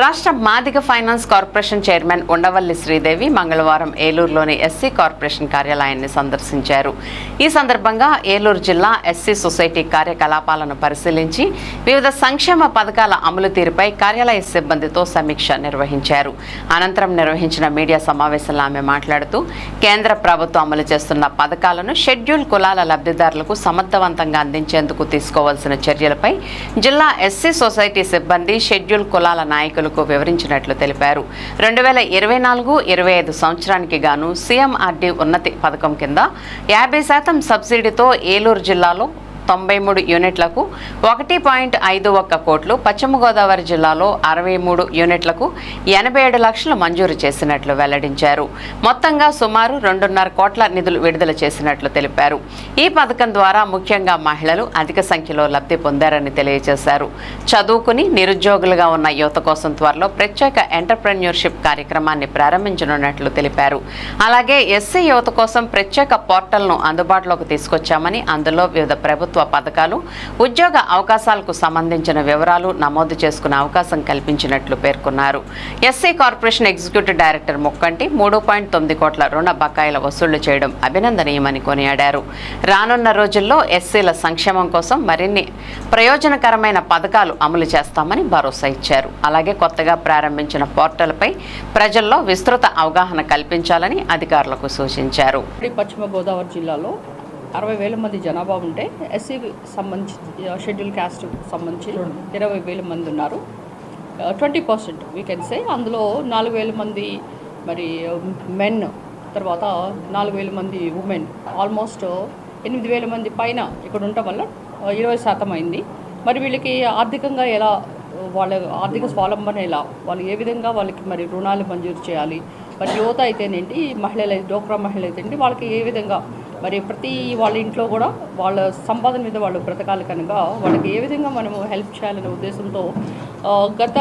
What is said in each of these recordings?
రాష్ట్ర Madiga finance corporation chairman Undavalli Sridevi మంగళవారం ఏలూరులోని SC corporation కార్యాలయాన్ని సందర్శించారు. ఈ సందర్భంగా ఏలూరు జిల్లా ఎస్సీ సొసైటీ కార్యకలాపాలను పరిశీలించి వివిధ సంక్షేమ పథకాల అమలు తీరుపై కార్యాలయ సిబ్బందితో సమీక్ష నిర్వహించారు. అనంతరం నిర్వహించిన మీడియా సమావేశంలో ఆమె మాట్లాడుతూ కేంద్ర ప్రభుత్వం అమలు చేస్తున్న పథకాలను షెడ్యూల్ కులాల లబ్ధిదారులకు సమర్థవంతంగా అందించేందుకు తీసుకోవాల్సిన చర్యలపై జిల్లా ఎస్సీ సొసైటీ సిబ్బంది షెడ్యూల్ కులాల నాయకులకు వివరించినట్లు తెలిపారు. 2024-25 సంవత్సరానికి గాను సీఎంఆర్డీ ఉన్నతి పథకం కింద 50% సబ్సిడీతో ఏలూరు జిల్లాలో 93 యూనిట్లకు 1.51 కోట్లు, పశ్చిమ గోదావరి జిల్లాలో 63 యూనిట్లకు 87 లక్షలు మంజూరు చేసినట్లు వెల్లడించారు. మొత్తంగా సుమారు 2.5 కోట్ల నిధులు విడుదల చేసినట్లు తెలిపారు. ఈ పథకం ద్వారా ముఖ్యంగా మహిళలు అధిక సంఖ్యలో లబ్ధి పొందారని తెలియజేశారు. చదువుకుని నిరుద్యోగులుగా ఉన్న యువత కోసం త్వరలో ప్రత్యేక ఎంటర్‌ప్రెన్యూర్‌షిప్ కార్యక్రమాన్ని ప్రారంభించనున్నట్లు తెలిపారు. అలాగే ఎస్సీ యువత కోసం ప్రత్యేక పోర్టల్ను అందుబాటులోకి తీసుకొచ్చామని, అందులో వివిధ ప్రభుత్వ పథకాలు, ఉద్యోగ అవకాశాలకు సంబంధించిన వివరాలు నమోదు చేసుకునే అవకాశం కల్పించినట్లు పేర్కొన్నారు. ఎస్సీ కార్పొరేషన్ ఎగ్జిక్యూటివ్ డైరెక్టర్ ముక్కంటి 3.9 కోట్ల రుణ బకాయిల వసూళ్లు చేయడం అభినందనీయమని కొనియాడారు. రానున్న రోజుల్లో ఎస్సీల సంక్షేమం కోసం మరిన్ని ప్రయోజనకరమైన పథకాలు అమలు చేస్తామని భరోసా ఇచ్చారు. అలాగే కొత్తగా ప్రారంభించిన పోర్టల్పై ప్రజల్లో విస్తృత అవగాహన కల్పించాలని అధికారులకు సూచించారు. పశ్చిమ గోదావరి జిల్లాలో 60,000 మంది జనాభా ఉంటే ఎస్సీకి సంబంధించి షెడ్యూల్ క్యాస్ట్ సంబంధించి 20,000 మంది ఉన్నారు. 20% వీ కెన్ సే. అందులో 4,000 మంది మరి మెన్, తర్వాత 4,000 మంది ఉమెన్, ఆల్మోస్ట్ 8,000 మంది పైన ఇక్కడ ఉండటం వల్ల 20% అయింది. మరి వీళ్ళకి ఆర్థికంగా ఎలా, వాళ్ళ ఆర్థిక స్వావలంబన ఎలా, వాళ్ళు ఏ విధంగా వాళ్ళకి మరి రుణాలు మంజూరు చేయాలి, మరి యువత అయితేనేంటి, మహిళలు డోక్రా మహిళలు అయితేంటి, వాళ్ళకి ఏ విధంగా మరి ప్రతి వాళ్ళ ఇంట్లో కూడా వాళ్ళ సంపాదన మీద వాళ్ళు బ్రతకాలి కనుక వాళ్ళకి ఏ విధంగా మనము హెల్ప్ చేయాలనే ఉద్దేశంతో గత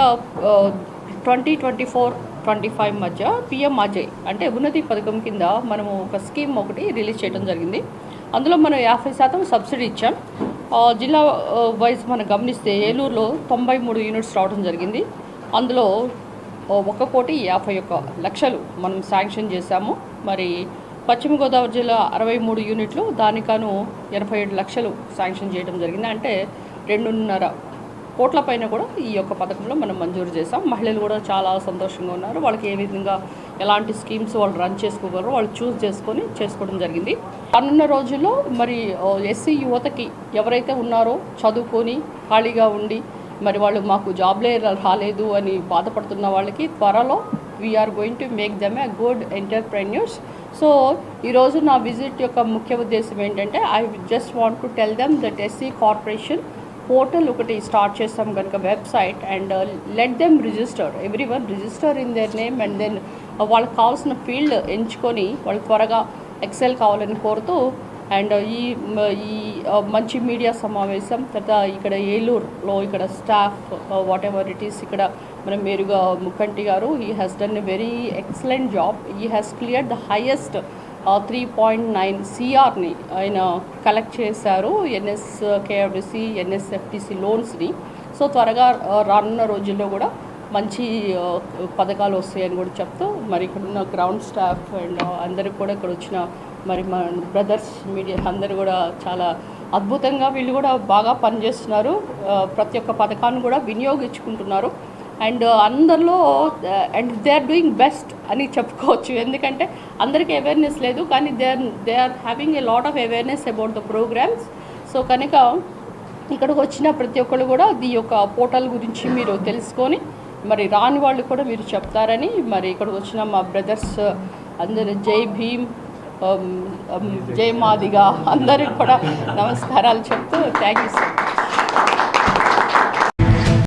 2024-25 మధ్య పిఎంఆర్జే అంటే ఉన్నతి పథకం కింద మనము ఒక స్కీమ్ ఒకటి రిలీజ్ చేయడం జరిగింది. అందులో మనం 50% సబ్సిడీ ఇచ్చాం. జిల్లా వైజ్ మనం గమనిస్తే ఏలూరులో 93 యూనిట్స్ రావడం జరిగింది. అందులో 1,51,00,000 మనం శాంక్షన్ చేశాము. మరి పశ్చిమ గోదావరి జిల్లా 63 యూనిట్లు, దానికను 87 లక్షలు శాంక్షన్ చేయడం జరిగింది. అంటే 2.5 కోట్ల పైన కూడా ఈ యొక్క పథకంలో మనం మంజూరు చేసాం. మహిళలు కూడా చాలా సంతోషంగా ఉన్నారు. వాళ్ళకి ఏ విధంగా ఎలాంటి స్కీమ్స్ వాళ్ళు రన్ చేసుకోగలరో వాళ్ళు చూస్ చేసుకొని చేసుకోవడం జరిగింది. రానున్న రోజుల్లో మరి ఎస్సీ యువతకి ఎవరైతే ఉన్నారో చదువుకొని ఖాళీగా ఉండి మరి వాళ్ళు మాకు జాబ్లే రాలేదు అని బాధపడుతున్న వాళ్ళకి త్వరలో we are going to make them a good entrepreneurs. So ఈరోజు నా విజిట్ యొక్క ముఖ్య ఉద్దేశం ఏంటంటే, I just want to tell them that SC corporation portal ఒకటి స్టార్ట్ చేస్తాం కనుక website, and let them register, everyone register in their name, and then వాళ్ళకి కావాల్సిన ఫీల్డ్ ఎంచుకొని వాళ్ళు త్వరగా ఎక్సెల్ కావాలని కోరుతూ, అండ్ ఈ మంచి మీడియా సమావేశం తర్వాత ఇక్కడ ఏలూరులో ఇక్కడ staff what ever it is, ఇక్కడ మనం మేరుగా ముక్కంటి గారు he has done a very excellent job. He has cleared the highest 3.9 CRని ఆయన కలెక్ట్ చేశారు, NSKFDC NSFDC లోన్స్ని. సో త్వరగా రానున్న రోజుల్లో కూడా మంచి పథకాలు వస్తాయని కూడా చెప్తూ, మరి ఇక్కడ ఉన్న గ్రౌండ్ స్టాఫ్ అండ్ అందరికి కూడా ఇక్కడ వచ్చిన మరి మా బ్రదర్స్ మీడియా అందరూ కూడా చాలా అద్భుతంగా వీళ్ళు కూడా బాగా పనిచేస్తున్నారు. ప్రతి ఒక్క పథకాన్ని కూడా వినియోగించుకుంటున్నారు. అండ్ అందరిలో and they are doing best అని చెప్పుకోవచ్చు. ఎందుకంటే అందరికీ అవేర్నెస్ లేదు, కానీ they are having a lot of awareness about the programmes. So కనుక ఇక్కడికి వచ్చిన ప్రతి ఒక్కరు కూడా ఈ యొక్క పోర్టల్ గురించి మీరు తెలుసుకొని మరి రాని వాళ్ళు కూడా మీరు చెప్తారని, మరి ఇక్కడికి వచ్చిన మా బ్రదర్స్ అందరు జై భీమ్, జై మాదిగా అందరికి కూడా నమస్కారాలు చెప్తూ థ్యాంక్ యూ సార్.